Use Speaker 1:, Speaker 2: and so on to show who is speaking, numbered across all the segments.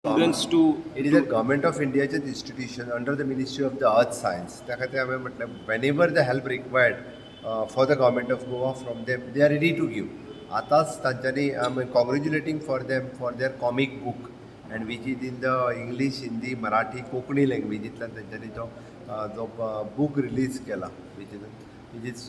Speaker 1: students to
Speaker 2: It is a government of India institution under the Ministry of the Earth Science. त्या खातीर हांवें म्हटलें whenever the help required for the government of Goa from them, they are ready to give. आतांच तांच्यांनी I'm congratulating for them for their comic book and which is in the English, Hindi, Marathi, Konkani लँग्वेजींतल्यान तांच्यांनी जो book release केला which is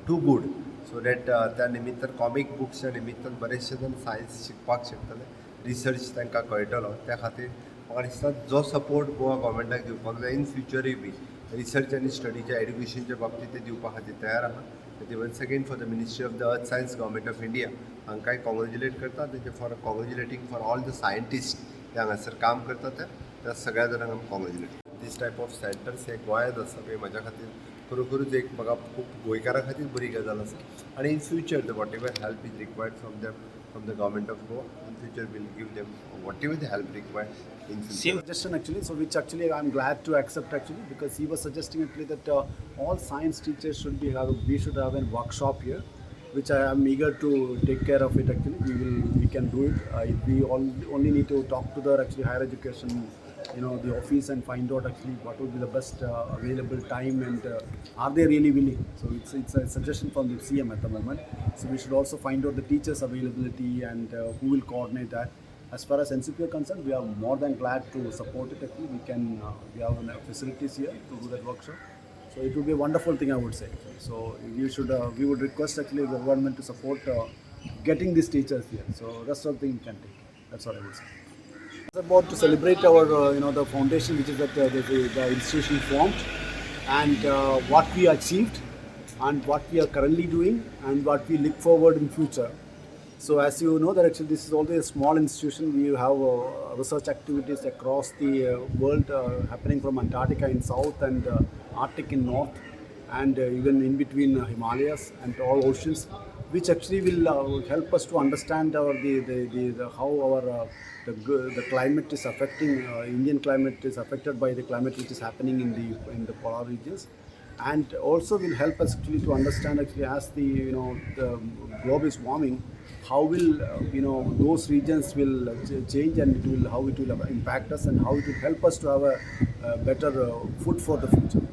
Speaker 2: too good. So that त्या निमित्तान comic बुक्सच्या निमित्तान बरेचशे जण सायन्स शिकपाक शकतले रिसर्च तांकां कळटलो त्या खातीर म्हाका दिसता जो सपोर्ट गोवा गव्हर्मेंटाक दिवपाक जाय इन फ्युचरूय बी रिसर्च आनी स्टडीच्या एड्युकेशनच्या बाबतींत ते दिवपा खातीर तयार आहा ते once again for the ministry of the earth science government of India हांकांय कॉंग्रेच्युलेट करता तेचे for congratulating for all the scientist जे हांगासर काम करता त्या सगळ्या जाणांक आमी congratulate this type of centres हे गोंयांत आसा पळय म्हाज्या खातीर खरोखरूच एक म्हाका खूब गोंयकारां खातीर बरी गजाल आसा आनी in future the what ever help is required from them from the government of Goa. In future, we'll give them whatever the help required in future.
Speaker 3: Same suggestion actually, so which actually I'm glad to accept actually because he was suggesting actually that all science teachers we should have a workshop here, which I am eager to take care of it actually. We can do it. We only need to talk to the actually higher education, the office and find out actually what would be the best available time and are they really willing. So it's a suggestion from the CM at the moment. So we should also find out the teachers availability and who will coordinate that. As far as NCPOR concerned, we are more than glad to support it actually. We have facilities here to do that workshop. So it would be a wonderful thing I would say. So we would request actually the government to support getting these teachers here. So rest of the thing we can take. That's what I would say. It's about to celebrate our the foundation which is that the institution formed and what we achieved and what we are currently doing and what we look forward in future. So as you know that actually this is also a small institution. We have research activities across the world happening from Antarctica in south and Arctic in north and even in between Himalayas and all oceans, which actually will help us to understand how our the climate is affecting Indian climate is affected by the climate which is happening in the polar regions, and also will help us actually to understand actually as the globe is warming, how will those regions will change and how it will impact us and how it will help us to have a better food for the future.